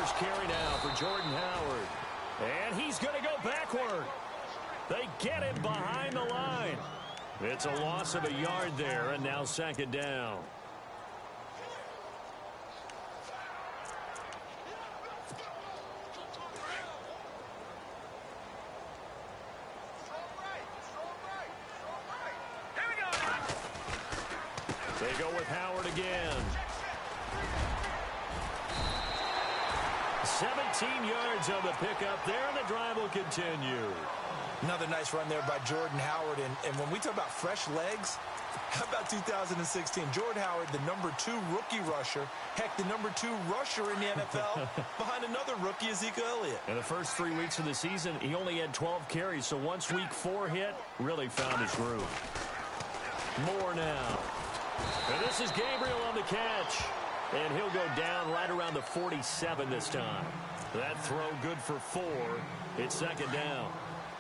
first carry now for Jordan Howard. And he's going to go backward. They get him behind the line. It's a loss of a yard there, and now second down. They go with Howard again. 17 yards on the pickup there, and the drive will continue. Another nice run there by Jordan Howard. And when we talk about fresh legs, how about 2016? Jordan Howard, the #2 rookie rusher. Heck, the #2 rusher in the NFL behind another rookie, Ezekiel Elliott. In the first 3 weeks of the season, he only had 12 carries. So once week 4 hit, really found his groove. More now. And this is Gabriel on the catch. And he'll go down right around the 47 this time. That throw good for 4. It's second down.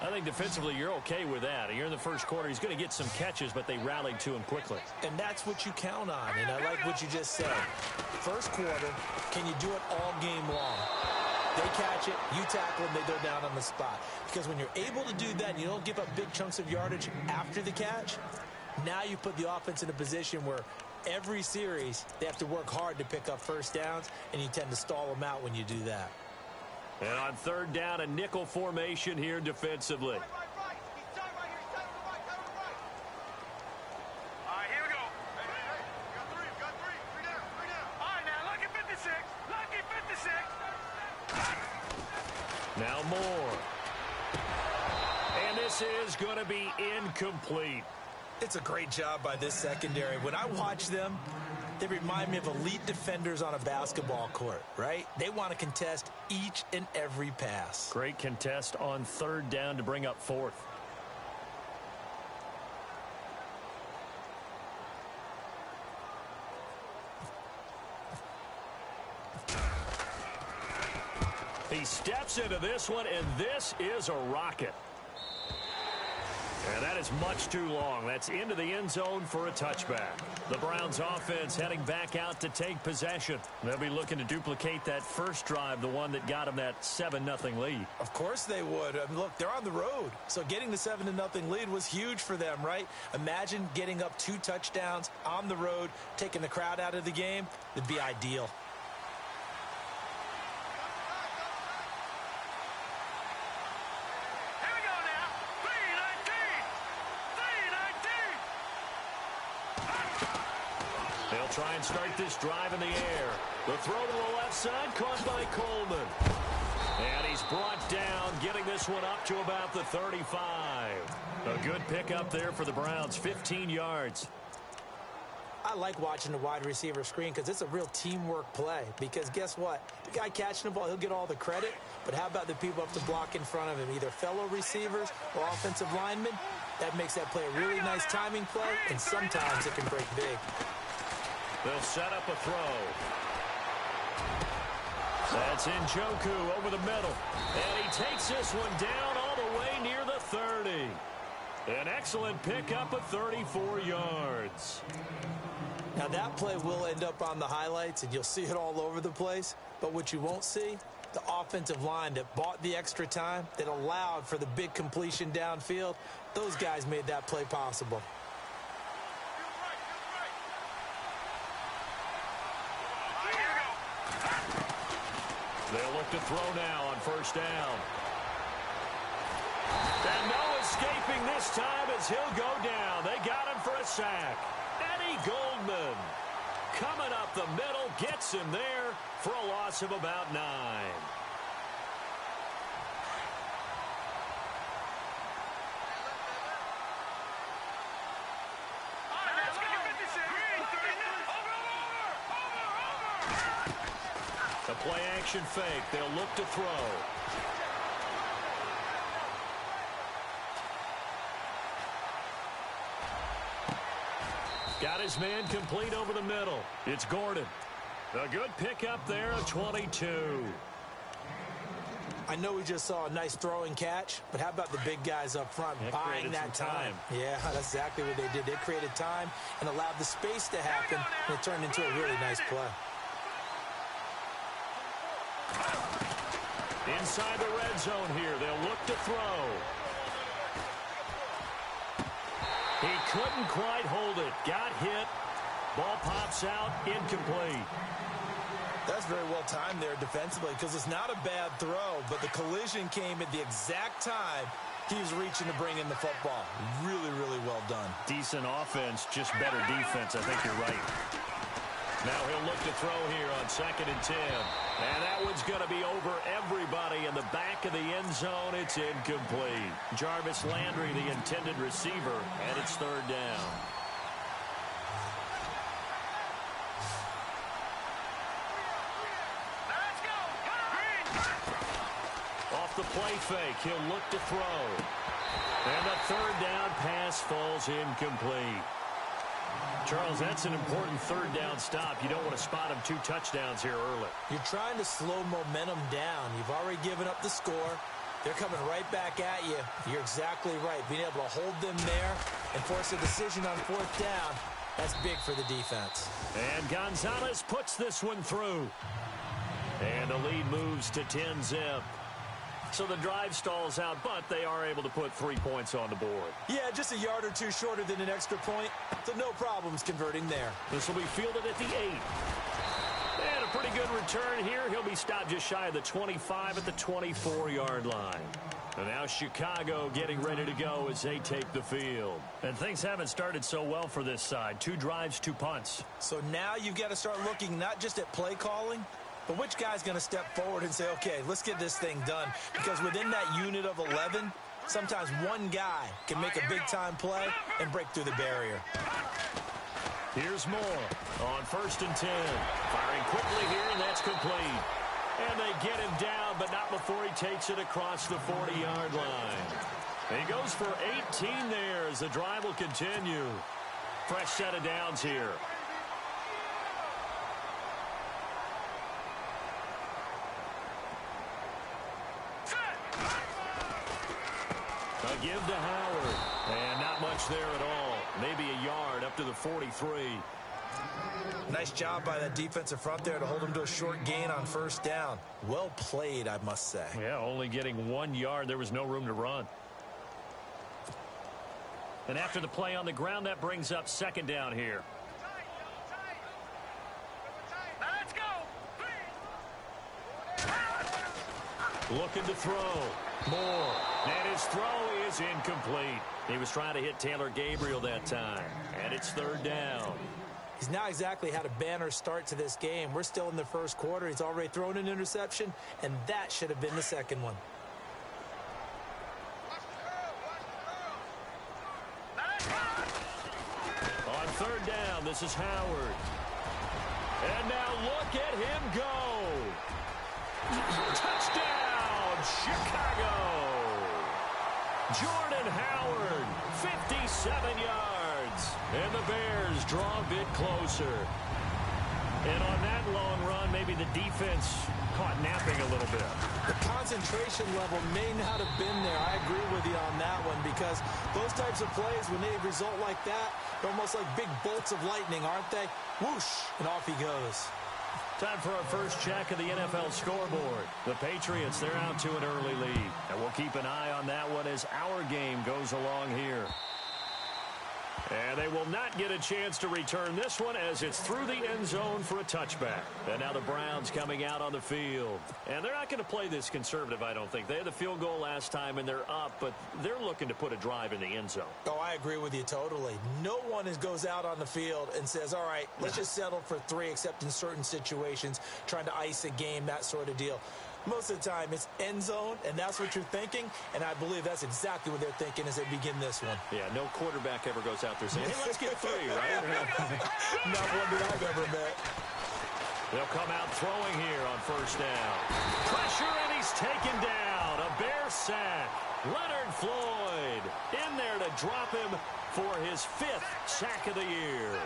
I think defensively you're okay with that. You're in the first quarter. He's going to get some catches, but they rallied to him quickly. And that's what you count on. And I like what you just said. First quarter, can you do it all game long? They catch it, you tackle them, they go down on the spot. Because when you're able to do that and you don't give up big chunks of yardage after the catch, now you put the offense in a position where every series they have to work hard to pick up first downs, and you tend to stall them out when you do that. And on third down, a nickel formation here defensively. All right, here we go. Hey. Got three. Three down. All right, now, lucky 56. Lucky 56. Now more. And this is going to be incomplete. It's a great job by this secondary. When I watch them, they remind me of elite defenders on a basketball court, right? They want to contest each and every pass. Great contest on third down to bring up fourth. He steps into this one, and this is a rocket. And that is much too long. That's into the end zone for a touchback. The Browns offense heading back out to take possession. They'll be looking to duplicate that first drive, the one that got them that 7-0 lead. Of course they would. I mean, look, they're on the road. So getting the 7-0 lead was huge for them, right? Imagine getting up 2 touchdowns on the road, taking the crowd out of the game. It'd be ideal. Try and start this drive in the air. The throw to the left side, caught by Coleman. And he's brought down, getting this one up to about the 35. A good pickup there for the Browns, 15 yards. I like watching the wide receiver screen because it's a real teamwork play. Because guess what? The guy catching the ball, he'll get all the credit. But how about the people up to block in front of him, either fellow receivers or offensive linemen? That makes that play a really nice timing play, and sometimes it can break big. They'll set up a throw. That's Njoku over the middle. And he takes this one down all the way near the 30. An excellent pickup of 34 yards. Now that play will end up on the highlights, and you'll see it all over the place. But what you won't see, the offensive line that bought the extra time, that allowed for the big completion downfield, those guys made that play possible. They'll look to throw now on first down. And no escaping this time as he'll go down. They got him for a sack. Eddie Goldman coming up the middle, gets him there for a loss of about 9. The play action fake. They'll look to throw. Got his man complete over the middle. It's Gordon. A good pickup there of 22. I know we just saw a nice throwing catch, but how about the big guys up front buying that time? Yeah, that's exactly what they did. They created time and allowed the space to happen, and it turned into a really nice play. Inside the red zone here. They'll look to throw. He couldn't quite hold it. Got hit. Ball pops out. Incomplete. That's very well timed there defensively because it's not a bad throw, but the collision came at the exact time he was reaching to bring in the football. Really, really well done. Decent offense, just better defense. I think you're right. Now he'll look to throw here on 2nd and 10. And that one's going to be over everybody in the back of the end zone. It's incomplete. Jarvis Landry, the intended receiver, and it's 3rd down. Off the play fake, he'll look to throw. And the 3rd down pass falls incomplete. Charles, that's an important 3rd down stop. You don't want to spot him 2 touchdowns here early. You're trying to slow momentum down. You've already given up the score. They're coming right back at you. You're exactly right. Being able to hold them there and force a decision on 4th down, that's big for the defense. And Gonzalez puts this one through. And the lead moves to 10-zip. So the drive stalls out, but they are able to put 3 points on the board. Yeah, just a yard or 2 shorter than an extra point, so no problems converting there. This will be fielded at the 8. And a pretty good return here. He'll be stopped just shy of the 25 at the 24-yard line. And now Chicago getting ready to go as they take the field. And things haven't started so well for this side. 2 drives, 2 punts. So now you've got to start looking not just at play calling, but which guy's going to step forward and say, okay, let's get this thing done? Because within that unit of 11, sometimes one guy can make a big-time play and break through the barrier. Here's Moore on 1st and 10. Firing quickly here, and that's complete. And they get him down, but not before he takes it across the 40-yard line. And he goes for 18 there as the drive will continue. Fresh set of downs here. A give to Howard. And not much there at all. Maybe a yard up to the 43. Nice job by that defensive front there to hold him to a short gain on 1st down. Well played, I must say. Yeah, only getting 1 yard. There was no room to run. And after the play on the ground, that brings up 2nd down here. Let's go. Looking to throw. Moore. And his throw is incomplete. He was trying to hit Taylor Gabriel that time. And it's 3rd down. He's not exactly had a banner start to this game. We're still in the 1st quarter. He's already thrown an interception, and that should have been the 2nd one. On 3rd down, this is Howard. And now look at him go. Touchdown, Chicago. Jordan Howard, 57 yards. And the Bears draw a bit closer. And on that long run, maybe the defense caught napping a little bit. The concentration level may not have been there. I agree with you on that one because those types of plays, when they result like that, they're almost like big bolts of lightning, aren't they? Whoosh, and off he goes. Time for our first check of the NFL scoreboard. The Patriots, they're out to an early lead. And we'll keep an eye on that one as our game goes along here. And they will not get a chance to return this one as it's through the end zone for a touchback. And now the Browns coming out on the field. And they're not going to play this conservative, I don't think. They had the field goal last time, and they're up, but they're looking to put a drive in the end zone. Oh, I agree with you totally. No one goes out on the field and says, all right, let's just settle for 3, except in certain situations, trying to ice a game, that sort of deal. Most of the time, it's end zone, and that's what you're thinking, and I believe that's exactly what they're thinking as they begin this one. Yeah, no quarterback ever goes out there saying, hey, let's get 3, right? Not one that I've ever met. They'll come out throwing here on 1st down. Pressure, and he's taken down. A Bear sack. Leonard Floyd in there to drop him for his 5th sack of the year.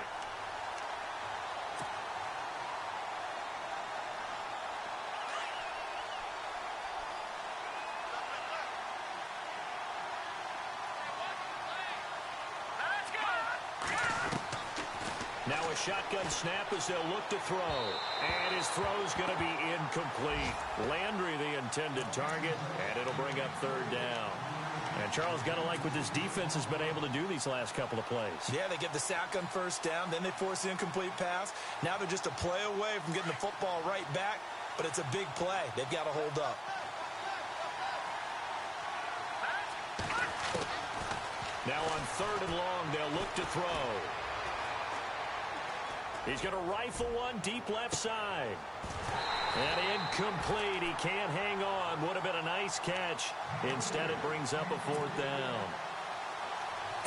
shotgun snap as they'll look to throw. And his throw's going to be incomplete. Landry the intended target, and it'll bring up third down. And Charles, got to like what this defense has been able to do these last couple of plays. Yeah, they get the sack on first down, then they force the incomplete pass. Now they're just a play away from getting the football right back, but it's a big play. They've got to hold up. Now on third and long, they'll look to throw. He's going to rifle one deep left side. And incomplete. He can't hang on. Would have been a nice catch. Instead, it brings up a fourth down.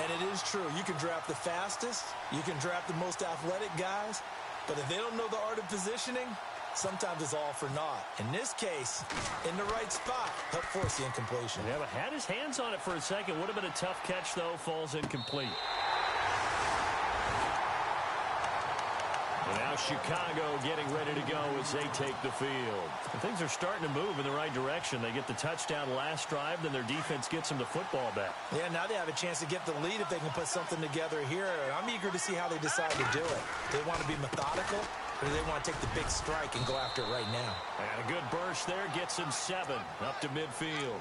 And it is true. You can draft the fastest. You can draft the most athletic guys. But if they don't know the art of positioning, sometimes it's all for naught. In this case, in the right spot, help force the incompletion. Yeah, but had his hands on it for a second. Would have been a tough catch, though. Falls incomplete. And now Chicago getting ready to go as they take the field. And things are starting to move in the right direction. They get the touchdown last drive, then their defense gets them the football back. Yeah, now they have a chance to get the lead if they can put something together here. I'm eager to see how they decide to do it. They want to be methodical, or do they want to take the big strike and go after it right now? And a good burst there gets him 7 up to midfield.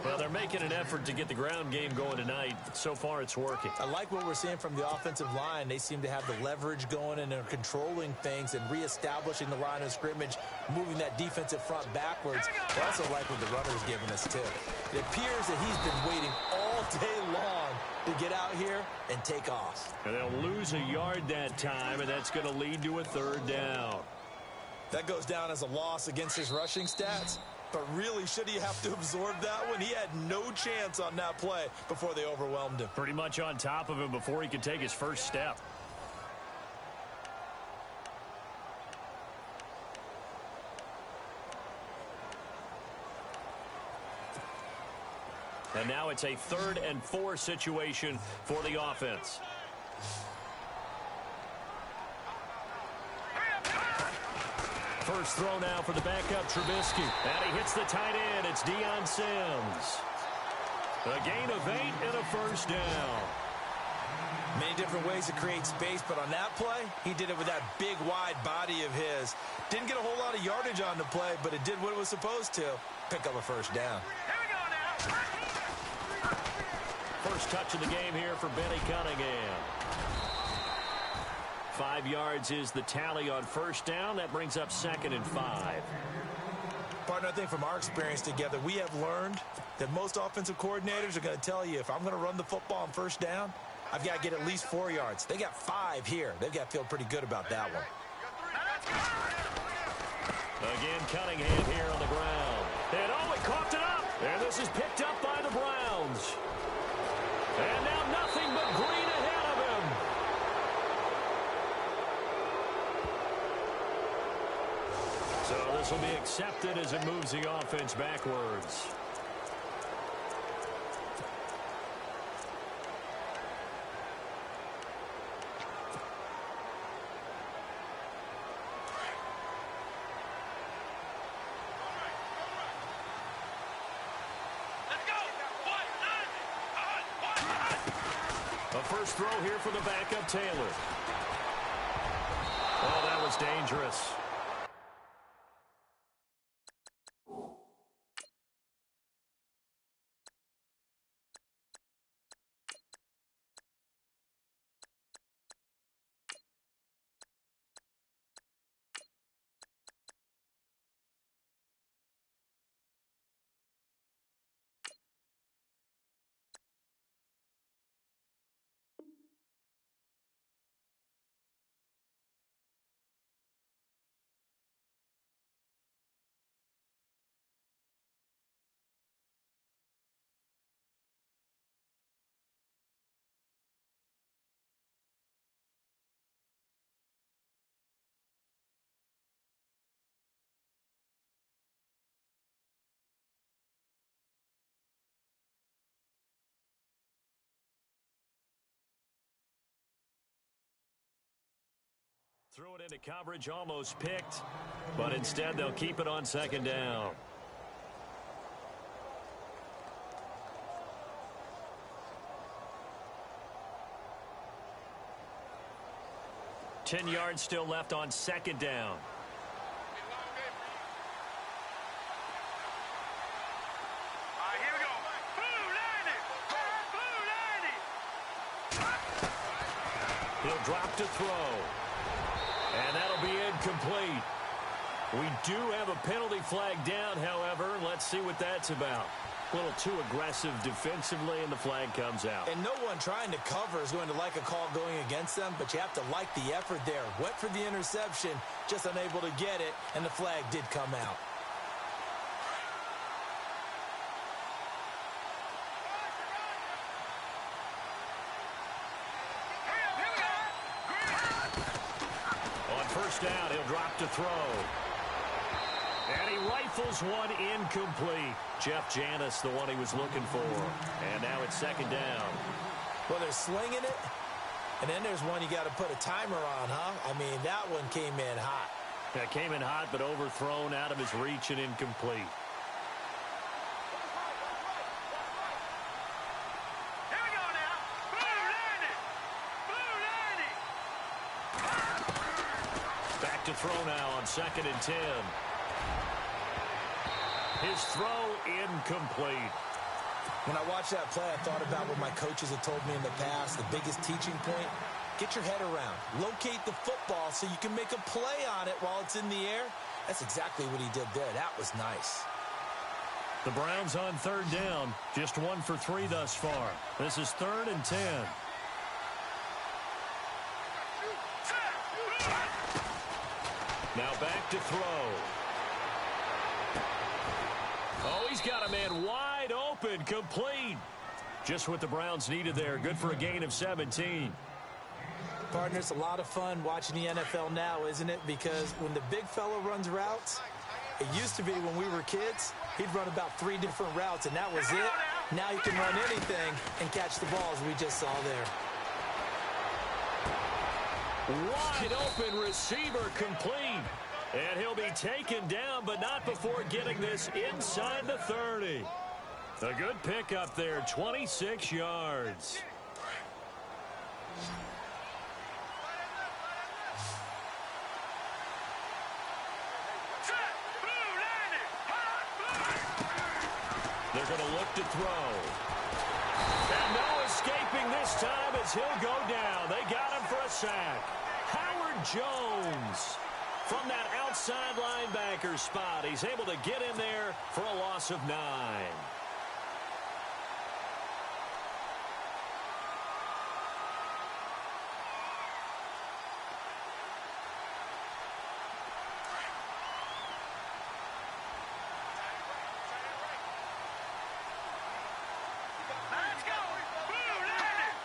Well, they're making an effort to get the ground game going tonight. So far, it's working. I like what we're seeing from the offensive line. They seem to have the leverage going, and they're controlling things and reestablishing the line of scrimmage, moving that defensive front backwards. I also like what the runner's giving us, too. It appears that he's been waiting all day long to get out here and take off. And they'll lose a yard that time, and that's going to lead to a third down. That goes down as a loss against his rushing stats. But really, should he have to absorb that one? He had no chance on that play before they overwhelmed him. Pretty much on top of him before he could take his first step. And now it's a 3rd and 4 situation for the offense. First throw now for the backup, Trubisky. And he hits the tight end. It's Deion Sims. A gain of 8 and a first down. Many different ways to create space, but on that play, he did it with that big, wide body of his. Didn't get a whole lot of yardage on the play, but it did what it was supposed to. Pick up a first down. Here we go now. First touch of the game here for Benny Cunningham. 5 yards is the tally on first down. That brings up 2nd and 5. Partner, I think from our experience together, we have learned that most offensive coordinators are going to tell you, if I'm going to run the football on first down, I've got to get at least 4 yards. They got 5 here. They've got to feel pretty good about that one. Again, Cunningham here on the ground. And he coughed it up. And this is picked up by the Browns. And now nothing but green ahead of him. So this will be accepted as it moves the offense backwards. First throw here for the backup, Taylor. Oh, that was dangerous. Threw it into coverage, almost picked, but instead they'll keep it on 2nd down. 10 yards still left on second down. Here we go. He'll drop to throw. And that'll be incomplete. We do have a penalty flag down, however. Let's see what that's about. A little too aggressive defensively, and the flag comes out. And no one trying to cover is going to like a call going against them, but you have to like the effort there. Went for the interception, just unable to get it, and the flag did come out. On first down, he'll drop to throw. And he rifles one incomplete. Jeff Janis, the one he was looking for. And now it's second down. Well, they're slinging it, and then there's one you got to put a timer on, huh? I mean, that one came in hot. That came in hot, but overthrown out of his reach and incomplete. Here we go now. Blue landing. Back to throw now on 2nd and 10. His throw incomplete. When I watched that play, I thought about what my coaches had told me in the past. The biggest teaching point, get your head around. Locate the football so you can make a play on it while it's in the air. That's exactly what he did there. That was nice. The Browns on third down. Just 1 for 3 thus far. This is 3rd and 10. Now back to throw. Oh, he's got a man wide open, complete. Just what the Browns needed there. Good for a gain of 17. Partner, it's a lot of fun watching the NFL now, isn't it? Because when the big fella runs routes, it used to be when we were kids, he'd run about 3 different routes, and that was it. Now he can run anything and catch the balls we just saw there. Wide open receiver, complete. And he'll be taken down, but not before getting this inside the 30. A good pickup there, 26 yards. They're going to look to throw. And no escaping this time as he'll go down. They got him for a sack. Howard Jones. From that outside linebacker spot, he's able to get in there for a loss of 9. Let's go. Blue landing.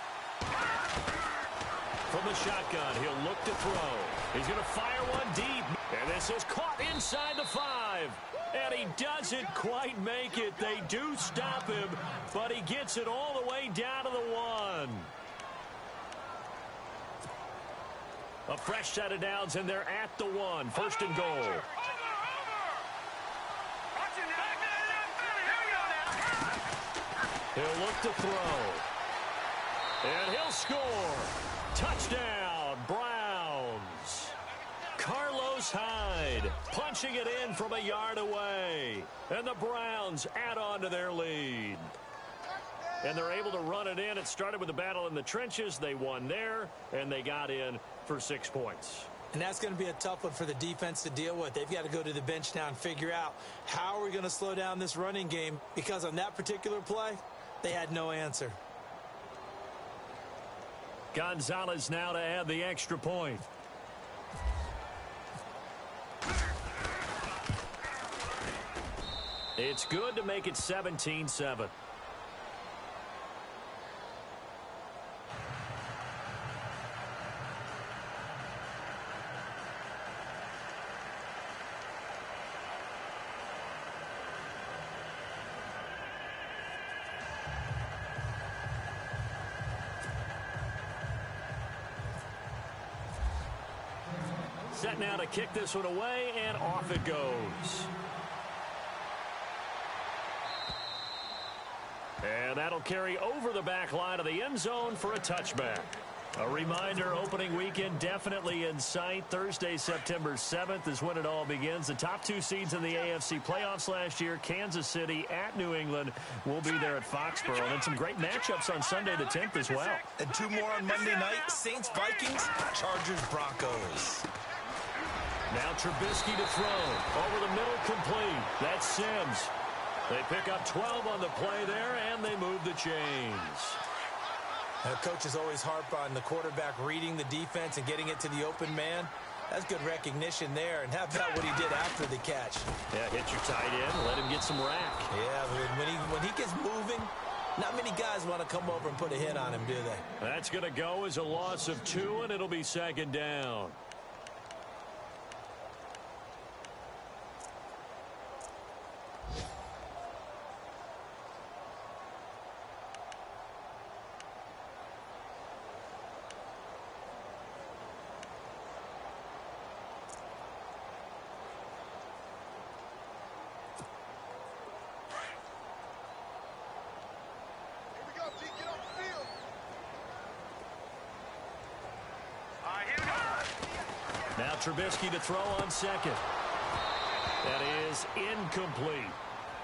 From the shotgun, he'll look to throw. He's going to fire one deep. And this is caught inside the 5. And he doesn't quite make it. They do stop him, but he gets it all the way down to the 1. A fresh set of downs, and they're at the 1. First and goal. Over. Watch it now. Here we go now. He'll look to throw. And he'll score. Touchdown, Browns. Carlos Hyde punching it in from a yard away. And the Browns add on to their lead. And they're able to run it in. It started with a battle in the trenches. They won there, and they got in for 6 points. And that's going to be a tough one for the defense to deal with. They've got to go to the bench now and figure out how are we going to slow down this running game, because on that particular play, they had no answer. Gonzalez now to add the extra point. It's good to make it 17-7. Set now to kick this one away, and off it goes. And that'll carry over the back line of the end zone for a touchback. A reminder, opening weekend definitely in sight. Thursday, September 7th is when it all begins. The top two seeds in the AFC playoffs last year, Kansas City at New England, will be there at Foxborough. And then some great matchups on Sunday the 10th as well. And two more on Monday night, Saints, Vikings, Chargers, Broncos. Now Trubisky to throw. Over the middle, complete. That's Sims. They pick up 12 on the play there, and they move the chains. Coaches always harp on the quarterback reading the defense and getting it to the open man. That's good recognition there. And how about what he did after the catch? Yeah, hit your tight end, let him get some rack. Yeah, when he gets moving, not many guys want to come over and put a hit on him, do they? That's going to go as a loss of 2, and it'll be second down. Now Trubisky to throw on second. That is incomplete.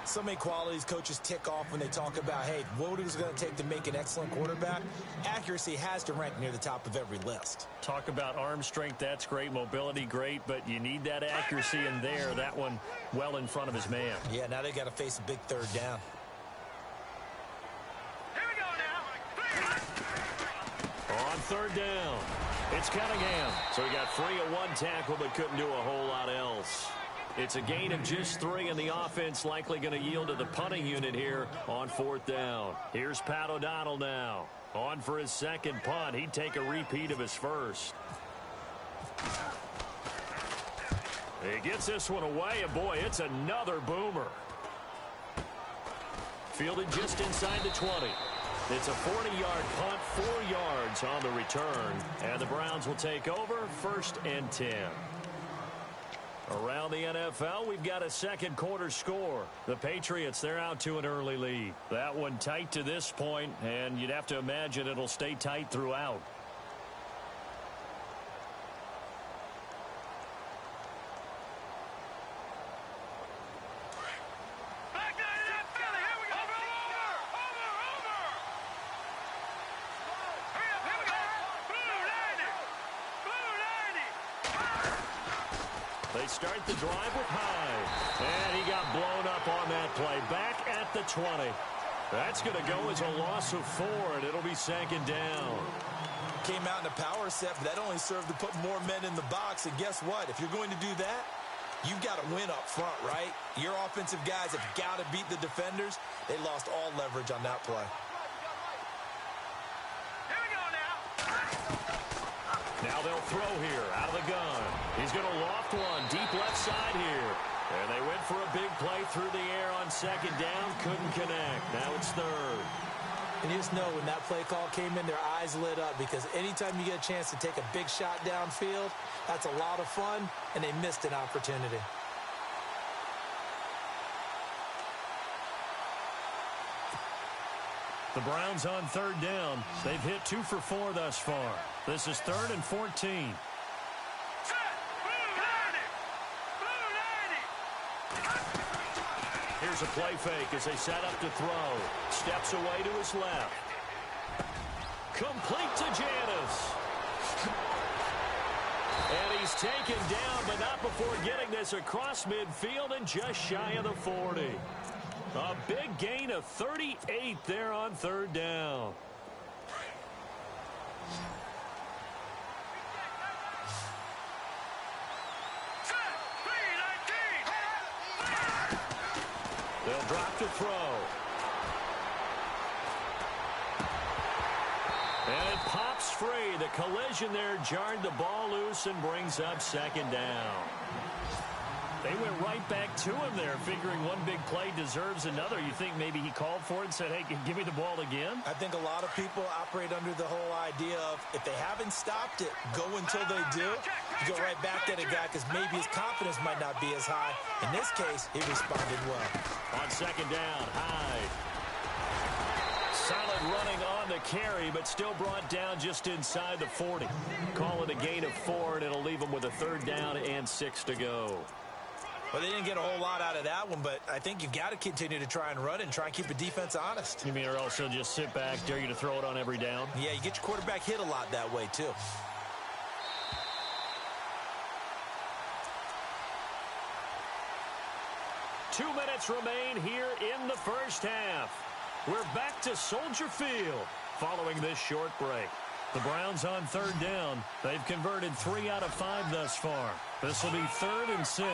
So many qualities coaches tick off when they talk about, hey, what is it going to take to make an excellent quarterback? Accuracy has to rank near the top of every list. Talk about arm strength, that's great. Mobility, great, but you need that accuracy in there. That one well in front of his man. Yeah, now they got to face a big third down. Here we go now. On third down, it's Cunningham. So he got free of one tackle but couldn't do a whole lot else. It's a gain of just 3, and the offense likely going to yield to the punting unit here on fourth down. Here's Pat O'Donnell now. On for his second punt. He'd take a repeat of his first. He gets this one away, and boy, it's another boomer. Fielded just inside the 20. It's a 40-yard punt, 4 yards on the return, and the Browns will take over, 1st and 10. Around the NFL, we've got a second quarter score. The Patriots, they're out to an early lead. That one tight to this point, and you'd have to imagine it'll stay tight throughout. Back down to that Philly. Here we go. Over. Hurry up. Here we go. Blue 90. They start the drive with Hyde. And he got blown up on that play. Back at the 20. That's going to go as a loss of 4, and it'll be second down. Came out in a power set, but that only served to put more men in the box. And guess what? If you're going to do that, you've got to win up front, right? Your offensive guys have got to beat the defenders. They lost all leverage on that play. Here we go now. Now they'll throw here out of the gun. He's going to loft one deep left side here. And they went for a big play through the air on second down. Couldn't connect. Now it's third. And you just know when that play call came in, their eyes lit up, because anytime you get a chance to take a big shot downfield, that's a lot of fun, and they missed an opportunity. The Browns on third down. They've hit 2 for 4 thus far. This is 3rd and 14. Set. Blue 90. Here's a play fake as they set up to throw. Steps away to his left. Complete to Janis. And he's taken down, but not before getting this across midfield and just shy of the 40. A big gain of 38 there on third down. They'll drop to throw. And it pops free. The collision there jarred the ball loose and brings up second down. They went right back to him there, figuring one big play deserves another. You think maybe he called for it and said, hey, give me the ball again? I think a lot of people operate under the whole idea of if they haven't stopped it, go until they do. You go right back at a guy because maybe his confidence might not be as high. In this case, he responded well. On second down, Hyde. Solid running on the carry, but still brought down just inside the 40. Call it a gain of 4, and it'll leave them with a 3rd down and 6 to go. Well, they didn't get a whole lot out of that one, but I think you've got to continue to try and run it and try and keep the defense honest. You mean, or else they'll just sit back, dare you to throw it on every down? Yeah, you get your quarterback hit a lot that way, too. Two minutes remain here in the first half. We're back to Soldier Field following this short break. The Browns on 3rd down. They've converted 3 out of 5 thus far. This will be 3rd and 6.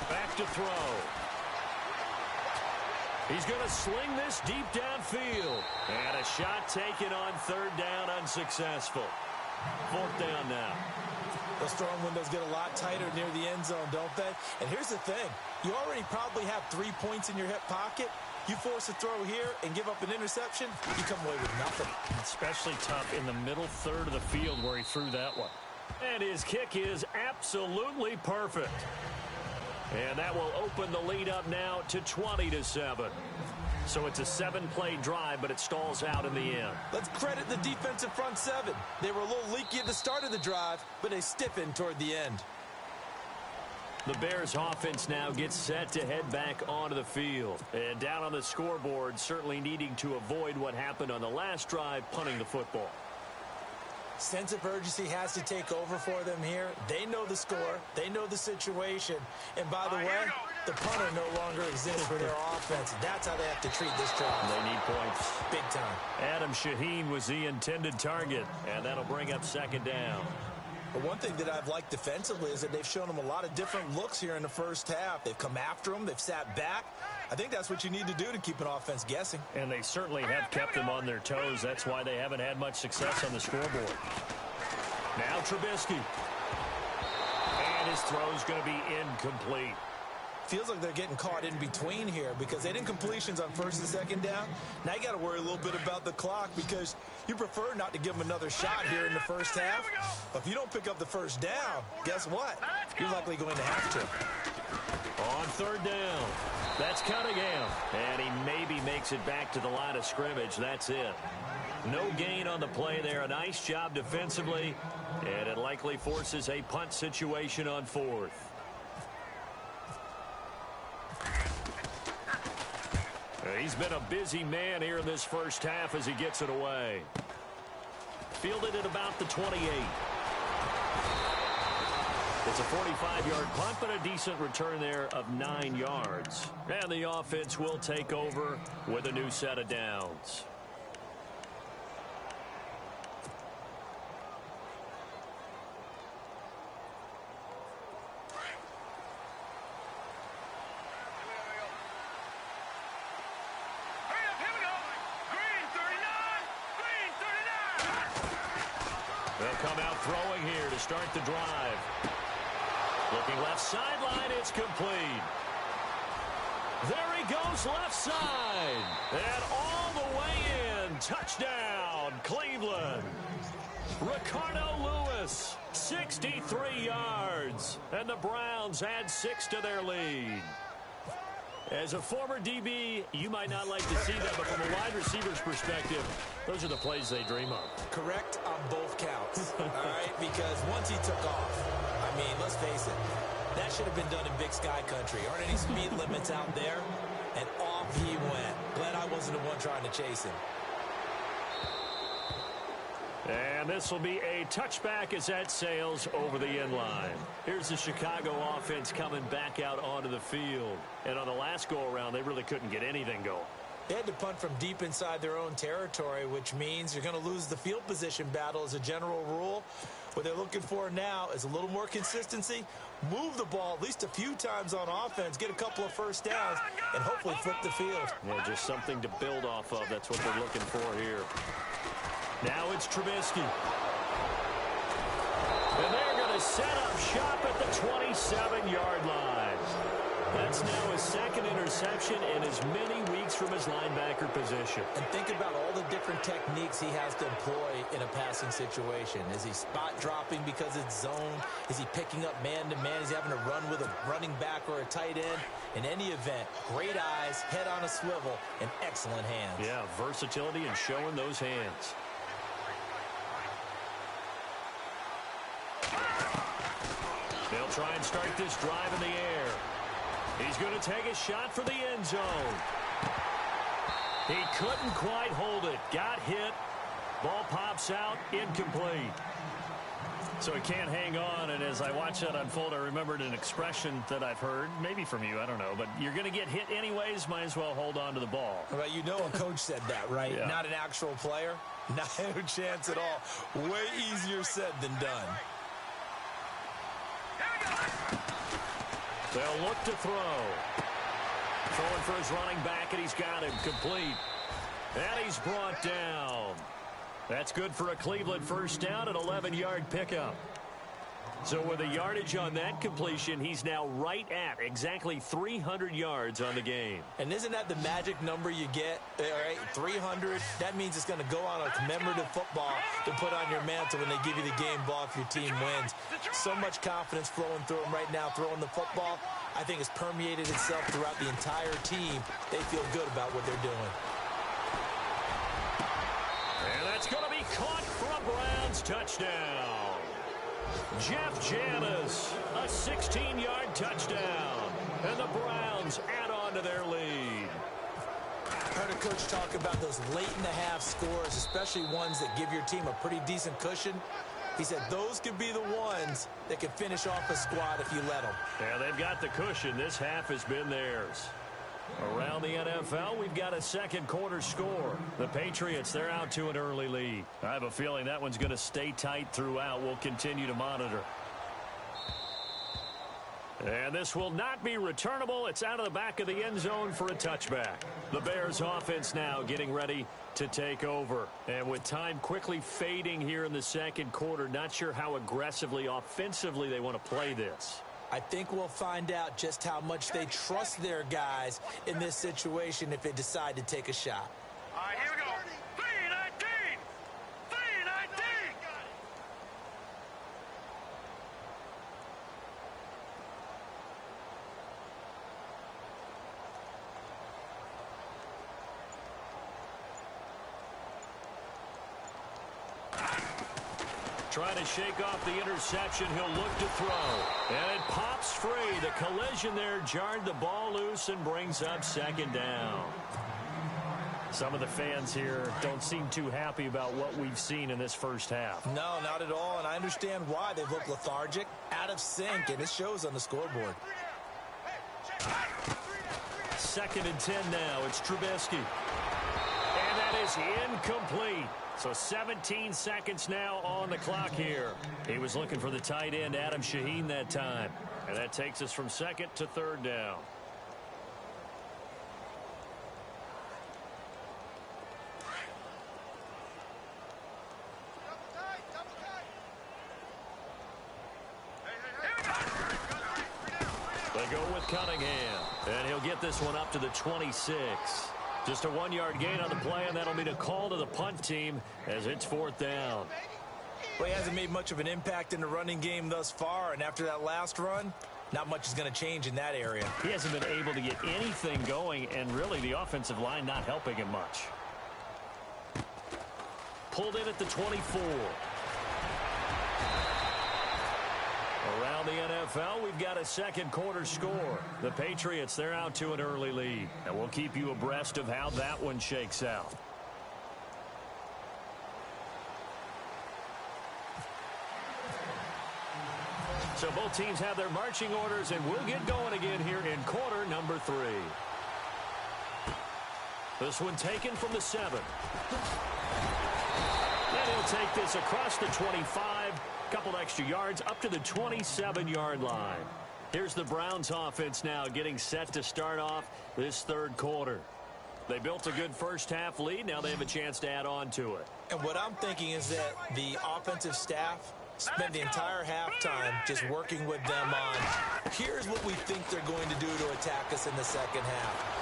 Back to throw. He's going to sling this deep downfield. And a shot taken on 3rd down, unsuccessful. 4th down now. Those throwing windows get a lot tighter near the end zone, don't they? And here's the thing. You already probably have 3 points in your hip pocket. You force a throw here and give up an interception, you come away with nothing. Especially tough in the middle 3rd of the field where he threw that one. And his kick is absolutely perfect. And that will open the lead up now to 20-7. So it's a 7-play drive, but it stalls out in the end. Let's credit the defensive front 7. They were a little leaky at the start of the drive, but they stiffened toward the end. The Bears offense now gets set to head back onto the field. And down on the scoreboard, certainly needing to avoid what happened on the last drive, punting the football. Sense of urgency has to take over for them here. They know the score. They know the situation. And by the way, the punter no longer exists for their offense. That's how they have to treat this drive. They need points. Big time. Adam Shaheen was the intended target, and that'll bring up 2nd down. But one thing that I've liked defensively is that they've shown them a lot of different looks here in the first half. They've come after them. They've sat back. I think that's what you need to do to keep an offense guessing. And they certainly have kept them on their toes. That's why they haven't had much success on the scoreboard. Now Trubisky. And his throw's going to be incomplete. Feels like they're getting caught in between here because they didn't completions on 1st and 2nd down. Now you got to worry a little bit about the clock because you prefer not to give them another shot here in the first half. But if you don't pick up the 1st down, guess what? You're likely going to have to. On 3rd down, that's Cunningham. And he maybe makes it back to the line of scrimmage. That's it. No gain on the play there. A nice job defensively. And it likely forces a punt situation on 4th. He's been a busy man here in this first half as he gets it away. Fielded at about the 28. It's a 45-yard punt, but a decent return there of 9 yards. And the offense will take over with a new set of downs. They'll come out throwing here to start the drive. Looking left sideline, it's complete. There he goes left side. And all the way in. Touchdown, Cleveland. Ricardo Lewis, 63 yards. And the Browns add 6 to their lead. As a former DB, you might not like to see that, but from a wide receiver's perspective, those are the plays they dream of. Correct on both counts, all right? Because once he took off, I mean, let's face it, that should have been done in Big Sky Country. Aren't any speed limits out there? And off he went. Glad I wasn't the one trying to chase him. And this will be a touchback as that sails over the end line. Here's the Chicago offense coming back out onto the field. And on the last go-around, they really couldn't get anything going. They had to punt from deep inside their own territory, which means you're going to lose the field position battle as a general rule. What they're looking for now is a little more consistency, move the ball at least a few times on offense, get a couple of first downs, and hopefully flip the field. Yeah, just something to build off of. That's what they're looking for here. Now it's Trubisky. And they're going to set up shop at the 27-yard line. That's now his second interception in as many weeks from his linebacker position. And think about all the different techniques he has to employ in a passing situation. Is he spot dropping because it's zone? Is he picking up man-to-man? Is he having to run with a running back or a tight end? In any event, great eyes, head on a swivel, and excellent hands. Yeah, versatility and showing those hands. They'll try and start this drive in the air. He's going to take a shot for the end zone. He couldn't quite hold it. Got hit. Ball pops out. Incomplete. So he can't hang on, and as I watch that unfold, I remembered an expression that I've heard, maybe from you, I don't know, but you're going to get hit anyways, might as well hold on to the ball. Well, you know a coach said that, right? Yeah. Not an actual player. Not a chance at all. Way easier said than done. They'll look to throw. Throwing for his running back, and he's got him complete. And he's brought down. That's good for a Cleveland first down, an 11-yard pickup. So with the yardage on that completion, he's now right at exactly 300 yards on the game. And isn't that the magic number you get? All right, 300. That means it's going to go on a commemorative football to put on your mantle when they give you the game ball if your team wins. So much confidence flowing through him right now, throwing the football. I think it's permeated itself throughout the entire team. They feel good about what they're doing. And that's going to be caught for a Browns touchdown. Jeff Janis, a 16-yard touchdown. And the Browns add on to their lead. I heard a coach talk about those late-in-the-half scores, especially ones that give your team a pretty decent cushion. He said those could be the ones that can finish off a squad if you let them. Yeah, they've got the cushion. This half has been theirs. Around the NFL, we've got a second quarter score. The Patriots, they're out to an early lead. I have a feeling that one's going to stay tight throughout. We'll continue to monitor. And this will not be returnable. It's out of the back of the end zone for a touchback. The Bears offense now getting ready to take over. And with time quickly fading here in the second quarter, not sure how aggressively, offensively they want to play this. I think we'll find out just how much they trust their guys in this situation if they decide to take a shot. All right, here we go. 3-19! 3-19! Trying to shake off the interception. He'll look to throw. And it pops free. The collision there jarred the ball loose and brings up second down. Some of the fans here don't seem too happy about what we've seen in this first half. No, not at all, and I understand why. They look lethargic, out of sync, and it shows on the scoreboard. 2nd and 10 now. It's Trubisky. And that is incomplete. So 17 seconds now on the clock here. He was looking for the tight end, Adam Shaheen, that time. And that takes us from second to third down. They go with Cunningham. And he'll get this one up to the 26. Just a 1-yard gain on the play, and that'll mean a call to the punt team as it's 4th down. Well, he hasn't made much of an impact in the running game thus far, and after that last run, not much is going to change in that area. He hasn't been able to get anything going, and really the offensive line not helping him much. Pulled in at the 24. Around the NFL, we've got a second quarter score. The Patriots, they're out to an early lead. And we'll keep you abreast of how that one shakes out. So both teams have their marching orders, and we'll get going again here in quarter number 3. This one taken from the 7. And he'll take this across the 25. Couple extra yards up to the 27-yard line. Here's the Browns offense now getting set to start off this third quarter. They built a good first half lead. Now they have a chance to add on to it. And what I'm thinking is that the offensive staff spend the entire halftime just working with them on, here's what we think they're going to do to attack us in the second half.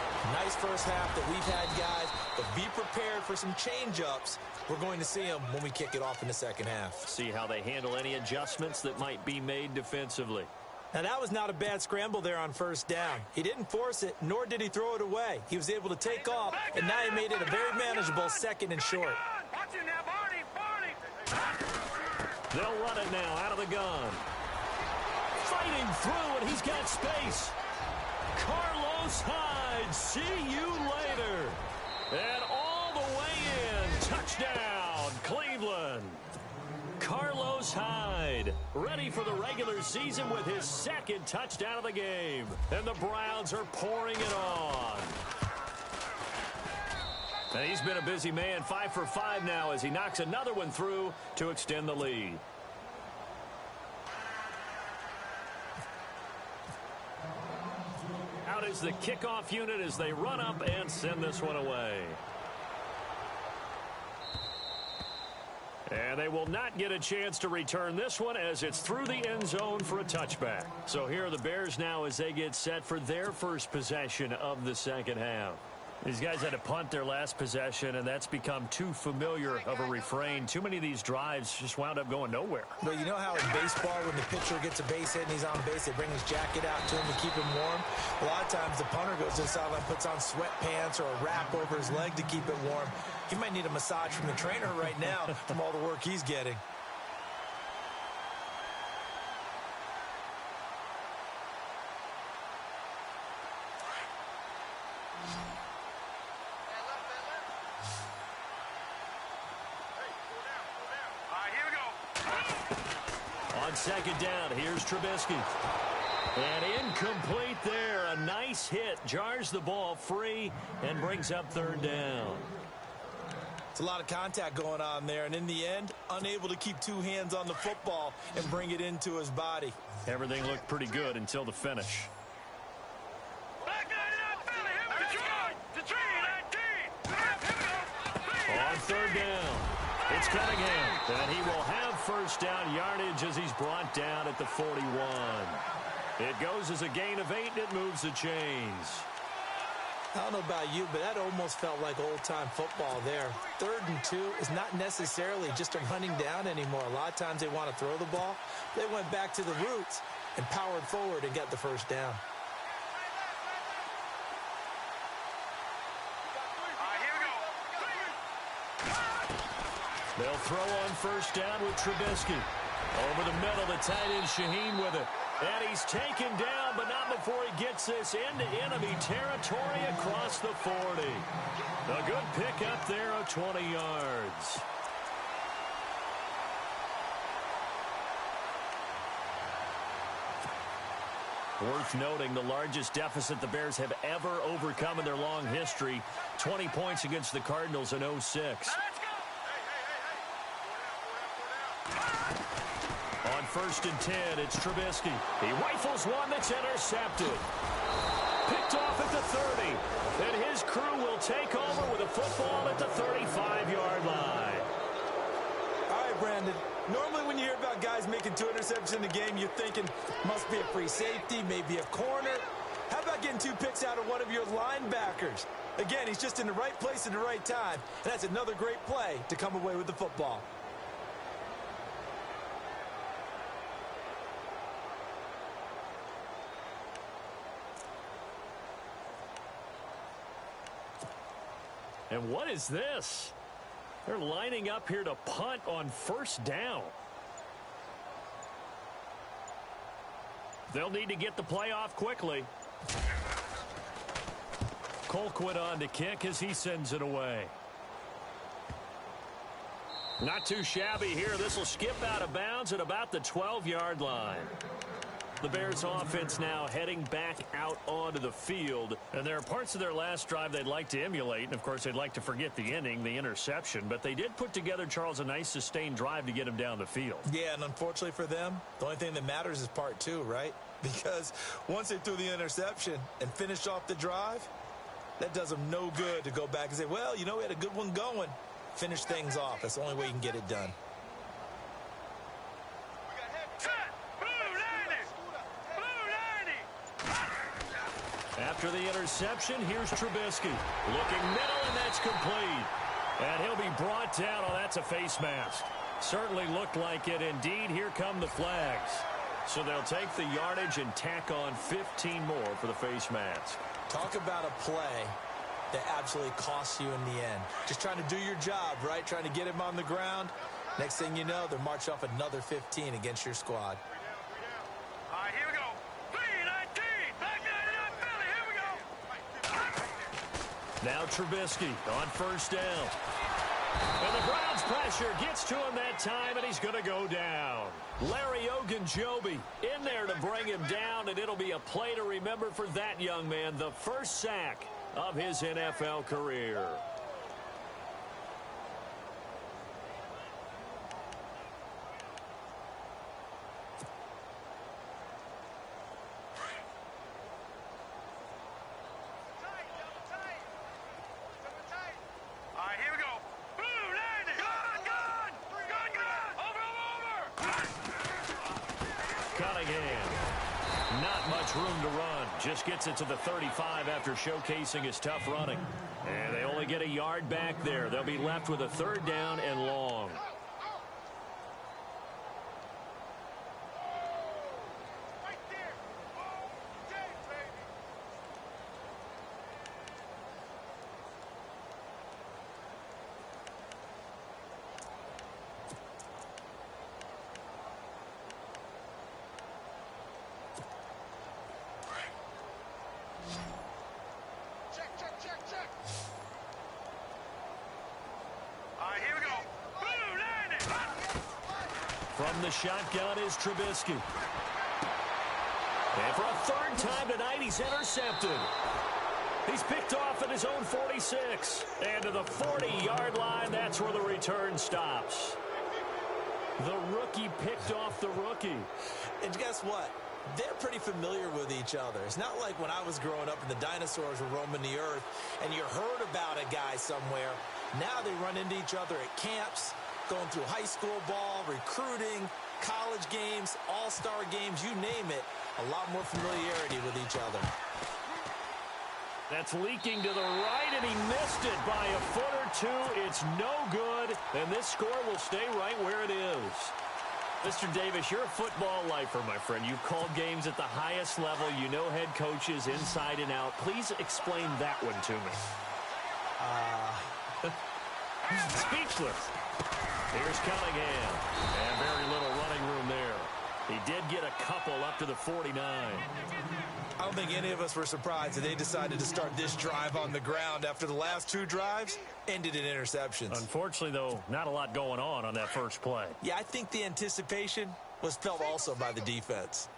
Nice first half that we've had, guys, but be prepared for some change-ups. We're going to see them when we kick it off in the second half. See how they handle any adjustments that might be made defensively. Now, that was not a bad scramble there on first down. He didn't force it, nor did he throw it away. He was able to take off, and now he made it a very manageable second and short. Watch it now, Barney. They'll run it now out of the gun. Fighting through, and he's got space. Carlos Hyde, see you later. And all the way in, touchdown, Cleveland. Carlos Hyde, ready for the regular season with his second touchdown of the game. And the Browns are pouring it on. And he's been a busy man, 5 for 5 now as he knocks another one through to extend the lead. Out is the kickoff unit as they run up and send this one away. And they will not get a chance to return this one as it's through the end zone for a touchback. So here are the Bears now as they get set for their first possession of the second half. These guys had to punt their last possession, and that's become too familiar of a refrain. Too many of these drives just wound up going nowhere. Well, you know how in baseball, when the pitcher gets a base hit and he's on base, they bring his jacket out to him to keep him warm? A lot of times the punter goes to the sideline, puts on sweatpants or a wrap over his leg to keep it warm. He might need a massage from the trainer right now from all the work he's getting. On second down, here's Trubisky. And incomplete there. A nice hit. Jars the ball free and brings up third down. It's a lot of contact going on there, and in the end, unable to keep two hands on the football and bring it into his body. Everything looked pretty good until the finish. On third down, it's Cunningham, and he will have first down yardage as he's brought down at the 41. It goes as a gain of 8, and it moves the chains. I don't know about you, but that almost felt like old-time football there. 3rd and 2 is not necessarily just a running down anymore. A lot of times they want to throw the ball. They went back to the roots and powered forward and got the first down. They'll throw on first down with Trubisky. Over the middle, the tight end Shaheen with it. And he's taken down, but not before he gets this into enemy territory across the 40. A good pickup there of 20 yards. Worth noting, the largest deficit the Bears have ever overcome in their long history. 20 points against the Cardinals in 2006. On 1st and 10, it's Trubisky. He rifles one that's intercepted. Picked off at the 30. And his crew will take over with a football at the 35-yard line. All right, Brandon. Normally when you hear about guys making 2 interceptions in the game, you're thinking must be a free safety, maybe a corner. How about getting 2 picks out of one of your linebackers? Again, he's just in the right place at the right time. And that's another great play to come away with the football. And what is this? They're lining up here to punt on first down. They'll need to get the play off quickly. Colquitt on to kick as he sends it away. Not too shabby here. This will skip out of bounds at about the 12-yard line. The Bears offense now heading back out onto the field. And there are parts of their last drive they'd like to emulate. And, of course, they'd like to forget the inning, the interception. But they did put together, Charles, a nice sustained drive to get him down the field. Yeah, and unfortunately for them, the only thing that matters is part 2, right? Because once they threw the interception and finished off the drive, that does them no good to go back and say, well, you know, we had a good one going. Finish things off. That's the only way you can get it done. After the interception, here's Trubisky. Looking middle, and that's complete. And he'll be brought down. Oh, that's a face mask. Certainly looked like it. Indeed, here come the flags. So they'll take the yardage and tack on 15 more for the face mask. Talk about a play that absolutely costs you in the end. Just trying to do your job, right? Trying to get him on the ground. Next thing you know, they're marching off another 15 against your squad. All right, here we go. 3-19. Back 99 Philly. Here we go. Now Trubisky on first down. And the Browns pressure gets to him that time, and he's going to go down. Larry Ogunjobi in there to bring him down, and it'll be a play to remember for that young man. The first sack of his NFL career. Room to run. Just gets it to the 35 after showcasing his tough running. And they only get a yard back there. They'll be left with a third down and long. Right there. Oh, Dave, baby. Check. All right, here we go. Blue landing. From the shotgun is Trubisky. And for a third time tonight, he's intercepted. He's picked off at his own 46. And to the 40-yard line, that's where the return stops. The rookie picked off the rookie. And guess what? They're pretty familiar with each other. It's not like when I was growing up and the dinosaurs were roaming the earth and you heard about a guy somewhere. Now they run into each other at camps, going through high school ball, recruiting, college games, all-star games, you name it. A lot more familiarity with each other. That's leaking to the right, and he missed it by a foot or two. It's no good, and this score will stay right where it is. Mr. Davis, you're a football lifer, my friend. You've called games at the highest level. You know head coaches inside and out. Please explain that one to me. Speechless. Here's Cunningham. And very little running room there. He did get a couple up to the 49. I don't think any of us were surprised that they decided to start this drive on the ground after the last two drives ended in interceptions. Unfortunately, though, not a lot going on that first play. Yeah, I think the anticipation was felt also by the defense.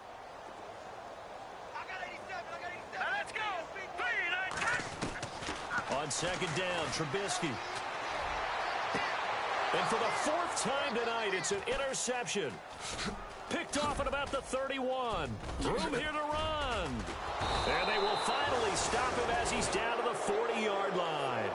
I got 87. Now let's go. 3-19. On second down, Trubisky. And for the fourth time tonight, it's an interception. Picked off at about the 31. Room here to run. And they will finally stop him as he's down to the 40-yard line.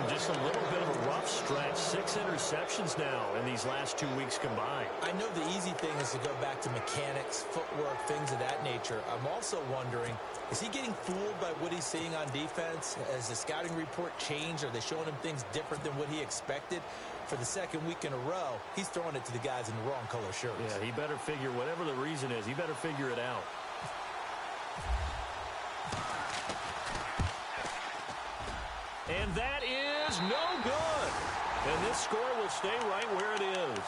Just a little bit of a rough stretch. 6 interceptions now in these last 2 weeks combined. I know the easy thing is to go back to mechanics, footwork, things of that nature. I'm also wondering, is he getting fooled by what he's seeing on defense? Has the scouting report changed? Are they showing him things different than what he expected? For the second week in a row, he's throwing it to the guys in the wrong color shirts. Yeah, he better figure, whatever the reason is, he better figure it out. And that is no good. And this score will stay right where it is.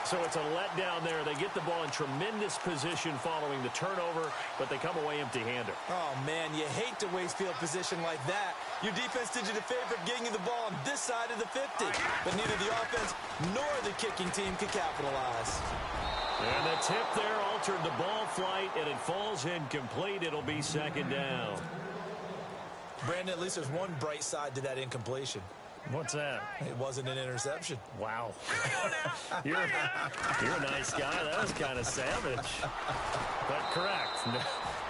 So it's a letdown there. They get the ball in tremendous position following the turnover, but they come away empty-handed. Oh, man, you hate to waste field position like that. Your defense did you the favor of getting you the ball on this side of the 50. But neither the offense nor the kicking team could capitalize. And the tip there altered the ball flight, and it falls incomplete. It'll be second down. Brandon, at least there's one bright side to that incompletion. What's that? It wasn't an interception. Wow. You're a nice guy. That was kind of savage. But correct.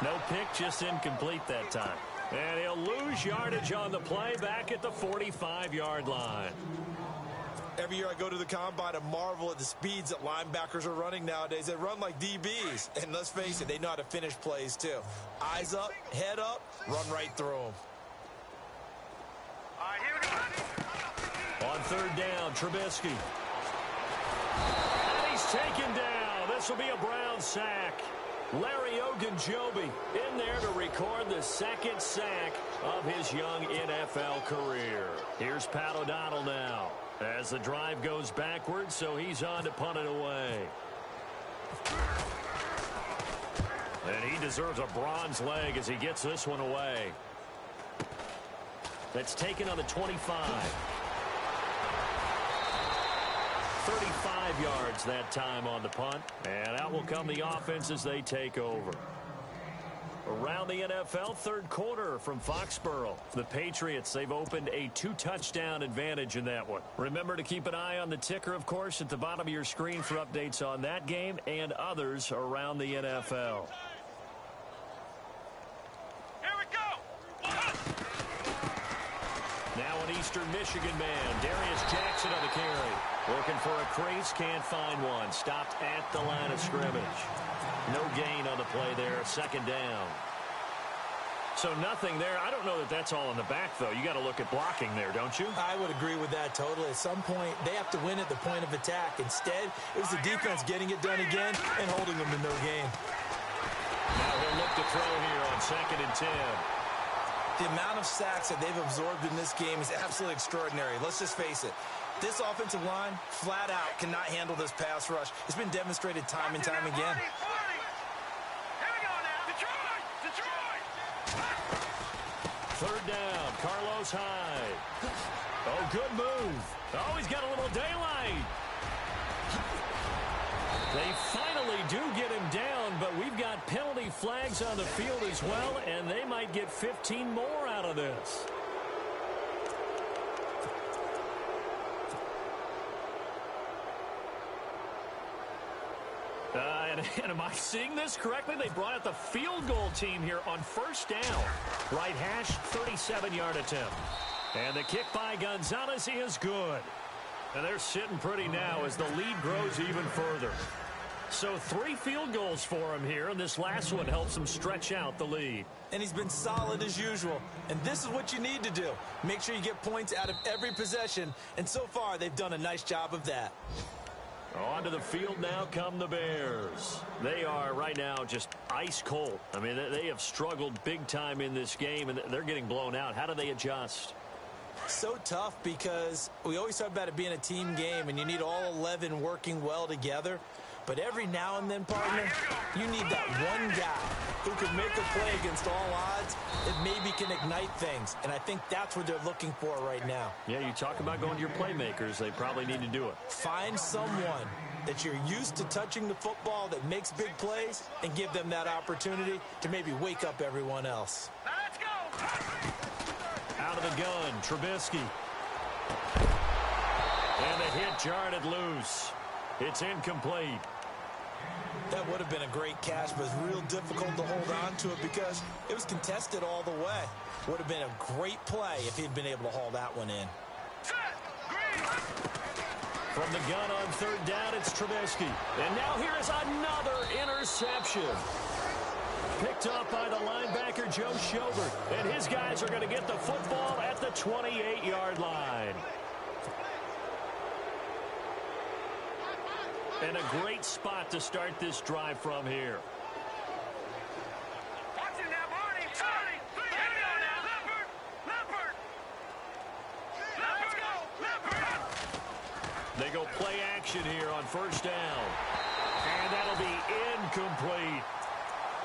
No pick, just incomplete that time. And he'll lose yardage on the play back at the 45-yard line. Every year I go to the combine and marvel at the speeds that linebackers are running nowadays. They run like DBs. And let's face it, they know how to finish plays too. Eyes up, head up, run right through them. All right, here we go. On third down, Trubisky. And he's taken down. This will be a Brown sack. Larry Ogunjobi in there to record the second sack of his young NFL career. Here's Pat O'Donnell now as the drive goes backwards, so he's on to punt it away. And he deserves a bronze leg as he gets this one away. That's taken on the 25. 35 yards that time on the punt. And out will come the offense as they take over. Around the NFL, third quarter from Foxborough. The Patriots, they've opened a 2-touchdown advantage in that one. Remember to keep an eye on the ticker, of course, at the bottom of your screen for updates on that game and others around the NFL. Here we go. Now an Eastern Michigan man, Darius Jackson on the carry. Looking for a crease, can't find one. Stopped at the line of scrimmage. No gain on the play there, second down. So nothing there. I don't know that that's all in the back, though. You got to look at blocking there, don't you? I would agree with that totally. At some point, they have to win at the point of attack. Instead, it was the defense getting it done again and holding them to no gain. Now he'll look to throw here on 2nd and 10. The amount of sacks that they've absorbed in this game is absolutely extraordinary. Let's just face it. This offensive line, flat out, cannot handle this pass rush. It's been demonstrated time and time again. Here we go now. Detroit! Detroit! Third down, Carlos Hyde. Oh, good move. Oh, he's got a little daylight. They finally do get him down, but we've got penalty flags on the field as well, and they might get 15 more out of this. And am I seeing this correctly? They brought out the field goal team here on first down. Right hash, 37-yard attempt. And the kick by Gonzalez is good. And they're sitting pretty now as the lead grows even further. So 3 field goals for him here, and this last one helps him stretch out the lead. And he's been solid as usual. And this is what you need to do. Make sure you get points out of every possession. And so far, they've done a nice job of that. Onto the field now come the Bears. They are right now just ice cold. I mean, they have struggled big time in this game, and they're getting blown out. How do they adjust? So tough because we always talk about it being a team game, and you need all 11 working well together. But every now and then, partner, you need that one guy who can make a play against all odds that maybe can ignite things. And I think that's what they're looking for right now. Yeah, you talk about going to your playmakers. They probably need to do it. Find someone that you're used to touching the football that makes big plays and give them that opportunity to maybe wake up everyone else. Now let's go. Out of the gun, Trubisky. And the hit jarred it loose. It's incomplete. That would have been a great catch, but it's real difficult to hold on to it because it was contested all the way. Would have been a great play if he'd been able to haul that one in. From the gun on third down, it's Trubisky. And now here is another interception. Picked up by the linebacker, Joe Schobert. And his guys are going to get the football at the 28-yard line. And a great spot to start this drive from here. Watch it now, Barney. Barney. Here we go now. Leopard. Leopard. Let's go. Leopard. They go play action here on first down. And that'll be incomplete.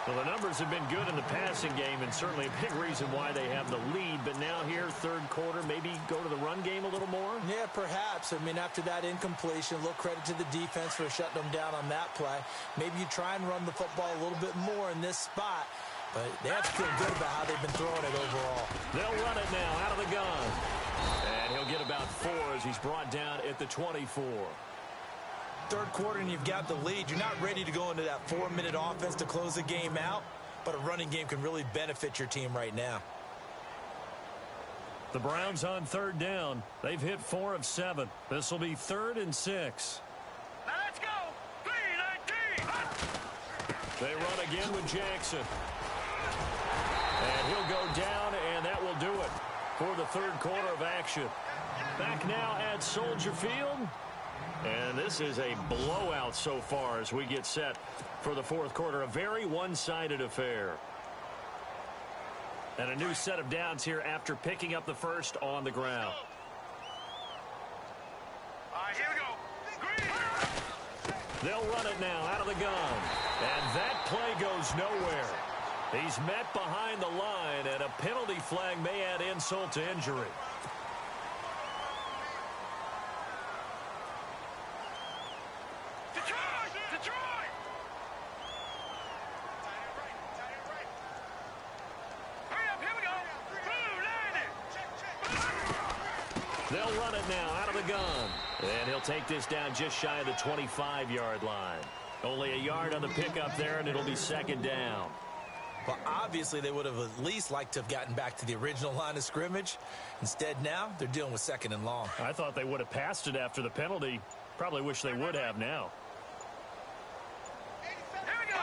Well, the numbers have been good in the passing game, and certainly a big reason why they have the lead. But now here, third quarter, maybe go to the run game a little more? Yeah, perhaps. I mean, after that incompletion, a little credit to the defense for shutting them down on that play. Maybe you try and run the football a little bit more in this spot. But they have to feel good about how they've been throwing it overall. They'll run it now out of the gun. And he'll get about 4 as he's brought down at the 24. Third quarter and you've got the lead. You're not ready to go into that 4-minute offense to close the game out, but a running game can really benefit your team right now. The Browns on third down. They've hit 4 of 7. This will be 3rd and 6. Now let's go. 3-19. They run again with Jackson. And he'll go down, and that will do it for the third quarter of action. Back now at Soldier Field. And this is a blowout so far as we get set for the fourth quarter. A very one-sided affair. And a new set of downs here after picking up the first on the ground. All right, here we go. Green. They'll run it now out of the gun. And that play goes nowhere. He's met behind the line, and a penalty flag may add insult to injury. Detroit! Hurry up, here we go. Blue, landing. They'll run it now out of the gun. And he'll take this down just shy of the 25-yard line. Only a yard on the pickup there, and it'll be second down. Well, obviously, they would have at least liked to have gotten back to the original line of scrimmage. Instead, now, they're dealing with 2nd and long. I thought they would have passed it after the penalty. Probably wish they would have now.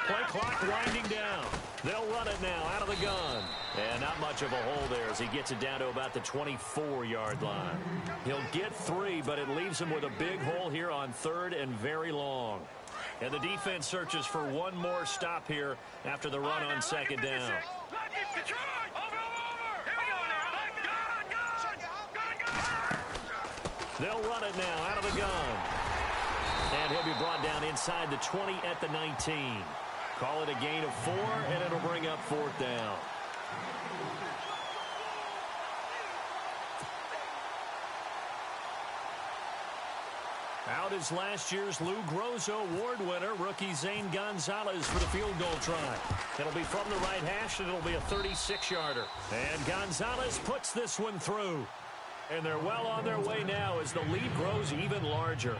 Play clock winding down. They'll run it now out of the gun. And not much of a hole there as he gets it down to about the 24-yard line. He'll get 3, but it leaves him with a big hole here on 3rd and very long. And the defense searches for one more stop here after the run on 2nd down. They'll run it now out of the gun. And he'll be brought down inside the 20 at the 19. Call it a gain of 4, and it'll bring up 4th down. Out is last year's Lou Grosso Award winner, rookie Zane Gonzalez for the field goal try. It'll be from the right hash, and it'll be a 36-yarder. And Gonzalez puts this one through. And they're well on their way now as the lead grows even larger.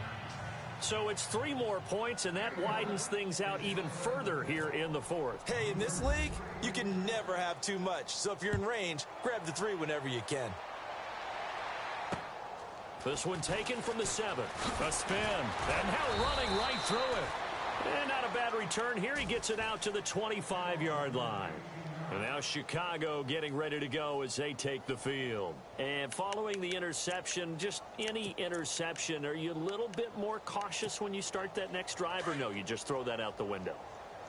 So it's 3 more points, and that widens things out even further here in the fourth. Hey, in this league, you can never have too much. So if you're in range, grab the 3 whenever you can. This one taken from the 7. A spin. And now running right through it. And not a bad return here. He gets it out to the 25-yard line. And now Chicago getting ready to go as they take the field. And following the interception, just any interception, are you a little bit more cautious when you start that next drive, or no, you just throw that out the window?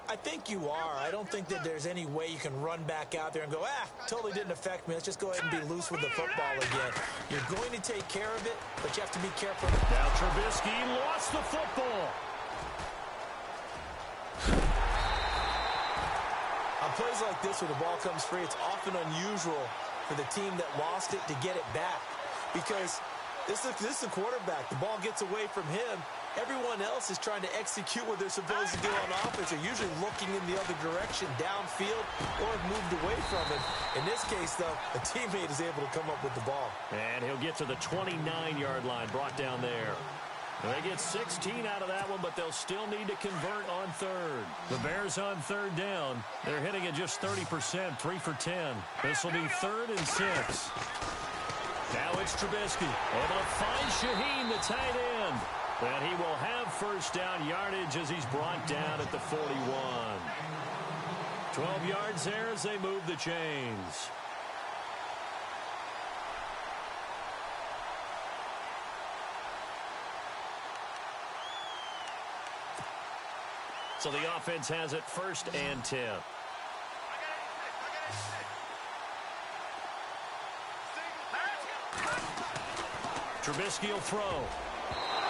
I think you are. I don't think that there's any way you can run back out there and go, totally didn't affect me. Let's just go ahead and be loose with the football again. You're going to take care of it, but you have to be careful. Now Trubisky lost the football. On plays like this where the ball comes free, it's often unusual for the team that lost it to get it back. Because this is the quarterback. The ball gets away from him. Everyone else is trying to execute what they're supposed to do on offense. They're usually looking in the other direction, downfield, or have moved away from it. In this case, though, a teammate is able to come up with the ball. And he'll get to the 29-yard line, brought down there. They get 16 out of that one, but they'll still need to convert on 3rd. The Bears on 3rd down. They're hitting at just 30%, 3 for 10. This will be 3rd and 6. Now it's Trubisky, able to find Shaheen, the tight end. And he will have first down yardage as he's brought down at the 41. 12 yards there as they move the chains. So the offense has it 1st and 10. Trubisky will throw.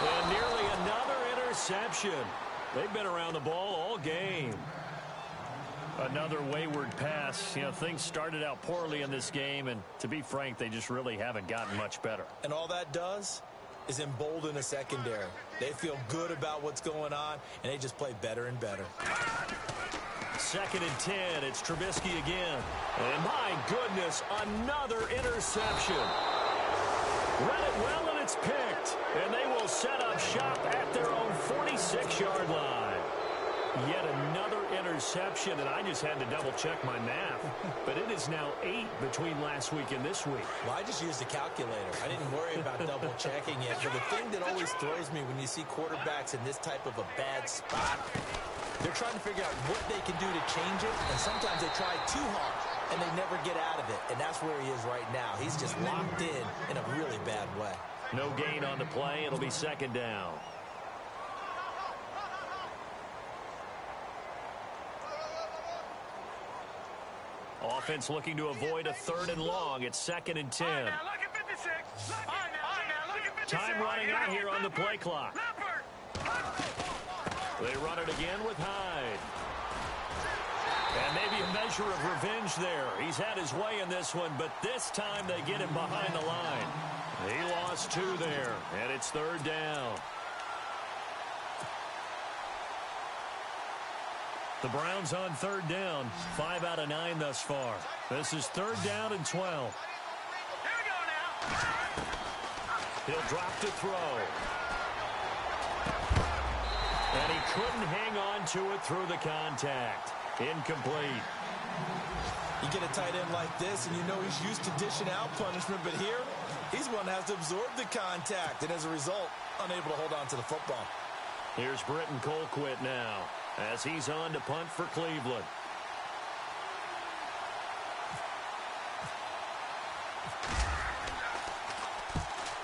And nearly another interception. They've been around the ball all game. Another wayward pass. You know, things started out poorly in this game, and to be frank, they just really haven't gotten much better. And all that does is embolden a secondary. They feel good about what's going on, and they just play better and better. 2nd and 10. It's Trubisky again. And my goodness, another interception. Read it well, and it's picked. And they will set up shop at their own 46-yard line. Yet another interception, and I just had to double-check my math. But it is now 8 between last week and this week. Well, I just used a calculator. I didn't worry about double-checking it. But the thing that always throws me when you see quarterbacks in this type of a bad spot, they're trying to figure out what they can do to change it, and sometimes they try too hard, and they never get out of it. And that's where he is right now. He's just locked in a really bad way. No gain on the play. It'll be second down. Offense looking to avoid a 3rd and long. It's 2nd and 10. Time running out here on the play clock. They run it again with Hyde. And maybe a measure of revenge there. He's had his way in this one, but this time they get him behind the line. He lost 2 there, and it's 3rd down. The Browns on 3rd down, 5 out of 9 thus far. This is 3rd down and 12. Here we go now. He'll drop to throw. And he couldn't hang on to it through the contact. Incomplete. You get a tight end like this, and you know he's used to dishing out punishment, but here, he's one that has to absorb the contact, and as a result, unable to hold on to the football. Here's Britton Colquitt now, as he's on to punt for Cleveland.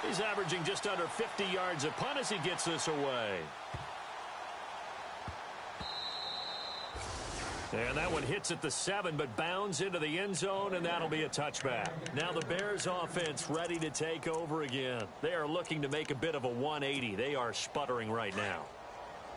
He's averaging just under 50 yards a punt as he gets this away. And that one hits at the 7, but bounds into the end zone, and that'll be a touchback. Now the Bears offense ready to take over again. They are looking to make a bit of a 180. They are sputtering right now.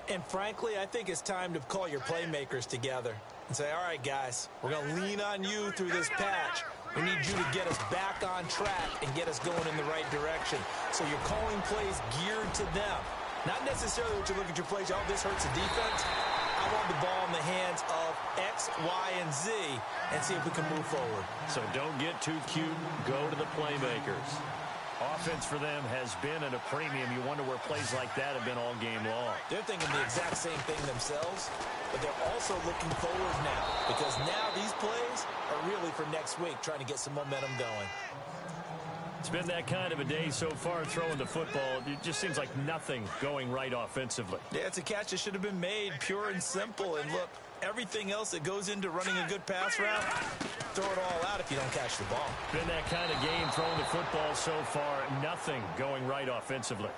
And frankly, I think it's time to call your playmakers together and say, all right, guys, we're going to lean on you through this patch. We need you to get us back on track and get us going in the right direction. So you're calling plays geared to them. Not necessarily what you look at your plays, oh, this hurts the defense. I want the ball in the hands of X, Y, and Z and see if we can move forward. So don't get too cute. Go to the playmakers. Offense for them has been at a premium. You wonder where plays like that have been all game long. They're thinking the exact same thing themselves, but they're also looking forward now because now these plays are really for next week, trying to get some momentum going. It's been that kind of a day so far throwing the football. It just seems like nothing going right offensively. Yeah, it's a catch that should have been made, pure and simple. And look, everything else that goes into running a good pass route, throw it all out if you don't catch the ball. Been that kind of game throwing the football so far. Nothing going right offensively.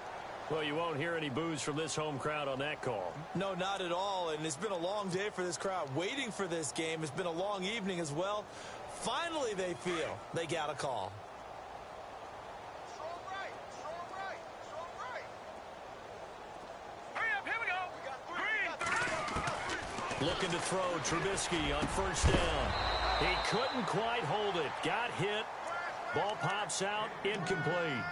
Well, you won't hear any boos from this home crowd on that call. No, not at all. And it's been a long day for this crowd waiting for this game. It's been a long evening as well. Finally, they feel they got a call. Looking to throw, Trubisky on 1st down. He couldn't quite hold it. Got hit. Ball pops out, incomplete.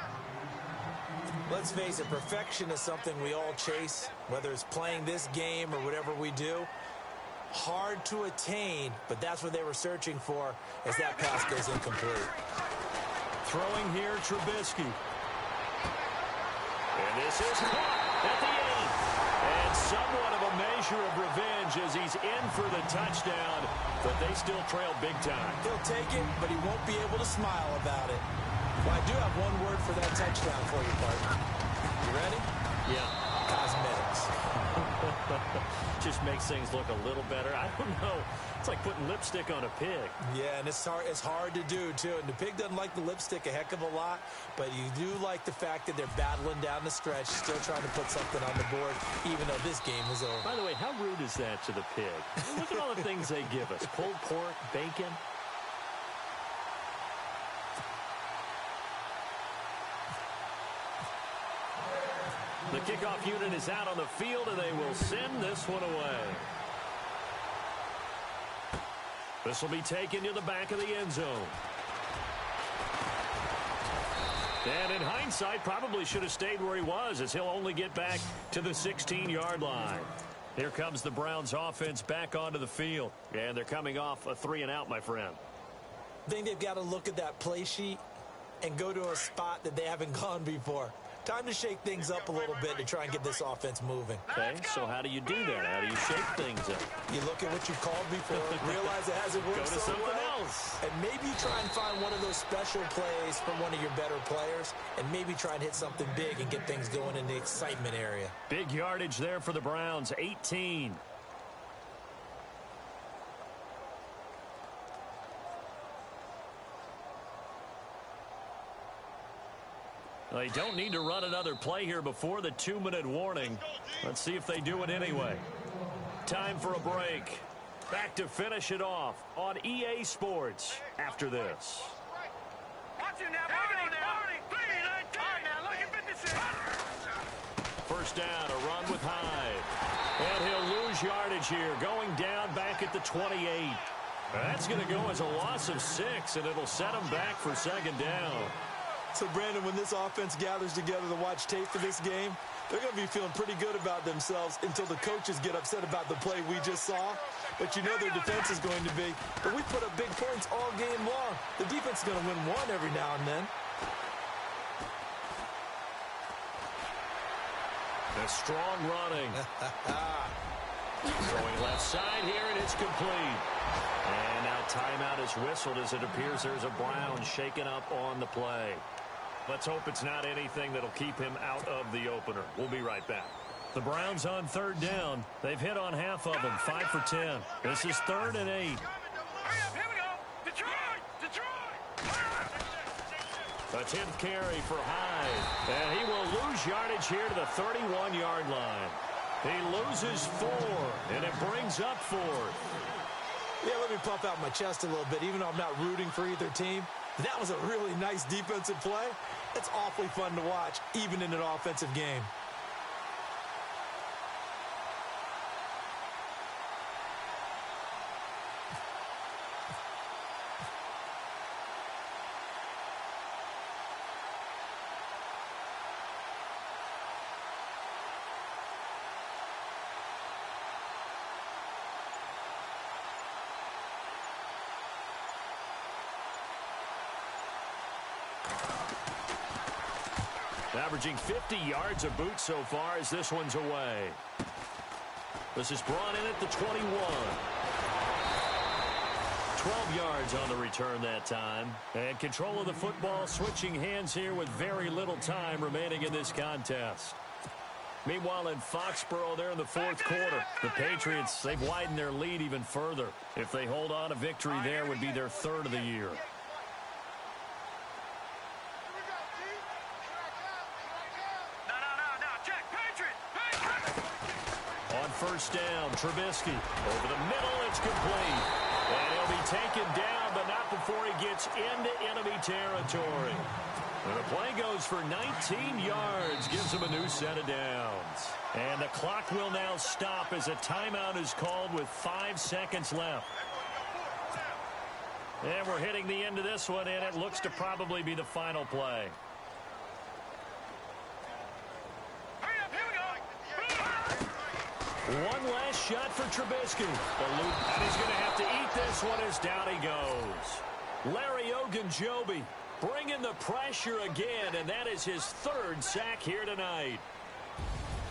Let's face it, perfection is something we all chase, whether it's playing this game or whatever we do. Hard to attain, but that's what they were searching for as that pass goes incomplete. Throwing here, Trubisky. And this is caught at the 8. And somewhat of a measure of revenge as he's in for the touchdown, but they still trail big time. He'll take it, but he won't be able to smile about it. Well, I do have one word for that touchdown for you, partner. You ready? Yeah. Cosmetics. Just makes things look a little better. I don't know. It's like putting lipstick on a pig. Yeah, and it's hard to do, too. And the pig doesn't like the lipstick a heck of a lot, but you do like the fact that they're battling down the stretch, still trying to put something on the board, even though this game is over. By the way, how rude is that to the pig? Look at all the things they give us. Pulled pork, bacon. The kickoff unit is out on the field, and they will send this one away. This will be taken to the back of the end zone. And in hindsight, probably should have stayed where he was, as he'll only get back to the 16-yard line. Here comes the Browns offense back onto the field. And they're coming off a 3-and-out, my friend. I think they've got to look at that play sheet and go to a spot that they haven't gone before. Time to shake things up a little bit to try and get this offense moving. Okay, so how do you do that? How do you shake things up? You look at what you've called before, realize it hasn't worked Go to so something well, else. and maybe you try and find one of those special plays from one of your better players, and maybe try and hit something big and get things going in the excitement area. Big yardage there for the Browns, 18. They don't need to run another play here before the 2-minute warning. Let's see if they do it anyway. Time for a break. Back to finish it off on EA Sports after this. Watch it now, Barney. 3-19. All right, now, look at 56. First down, a run with Hyde. And he'll lose yardage here, going down back at the 28. That's going to go as a loss of 6, and it'll set him back for second down. So, Brandon, when this offense gathers together to watch tape for this game, they're going to be feeling pretty good about themselves until the coaches get upset about the play we just saw. But you know their defense is going to be. But we put up big points all game long. The defense is going to win one every now and then. A strong running. Going left side here, and it's complete. And now timeout is whistled as it appears there's a Brown shaken up on the play. Let's hope it's not anything that'll keep him out of the opener. We'll be right back. The Browns on third down. They've hit on half of them, 5 for 10. This is 3rd and 8. Hurry up, here we go. Detroit. A 10th carry for Hyde. And he will lose yardage here to the 31-yard line. He loses 4, and it brings up 4th. Yeah, let me puff out my chest a little bit, even though I'm not rooting for either team. That was a really nice defensive play. It's awfully fun to watch, even in an offensive game. Averaging 50 yards a boot so far as this one's away. This is brought in at the 21. 12 yards on the return that time. And control of the football switching hands here with very little time remaining in this contest. Meanwhile, in Foxborough, they're in the 4th quarter. The Patriots, they've widened their lead even further. If they hold on, a victory there would be their 3rd of the year. First down, Trubisky. Over the middle, it's complete. And he'll be taken down, but not before he gets into enemy territory. And the play goes for 19 yards, gives him a new set of downs. And the clock will now stop as a timeout is called with 5 seconds left. And we're hitting the end of this one, and it looks to probably be the final play. One last shot for Trubisky. And he's going to have to eat this one as down he goes. Larry Ogunjobi bringing the pressure again, and that is his 3rd sack here tonight.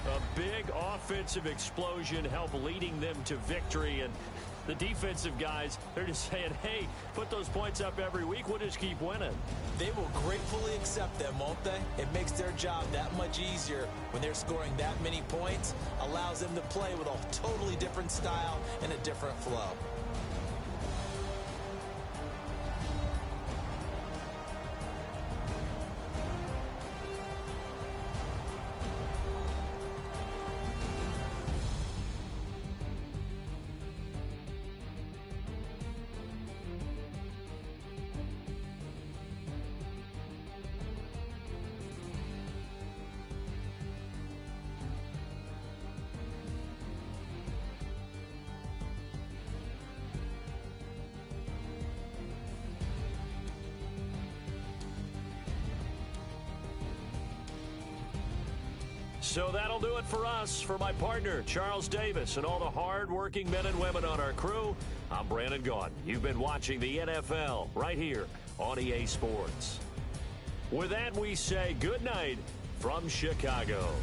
A big offensive explosion helped leading them to victory, and the defensive guys, they're just saying, hey, put those points up every week. We'll just keep winning. They will gratefully accept them, won't they? It makes their job that much easier when they're scoring that many points. Allows them to play with a totally different style and a different flow. So that'll do it for us. For my partner, Charles Davis, and all the hard-working men and women on our crew, I'm Brandon Gaudin. You've been watching the NFL right here on EA Sports. With that, we say good night from Chicago.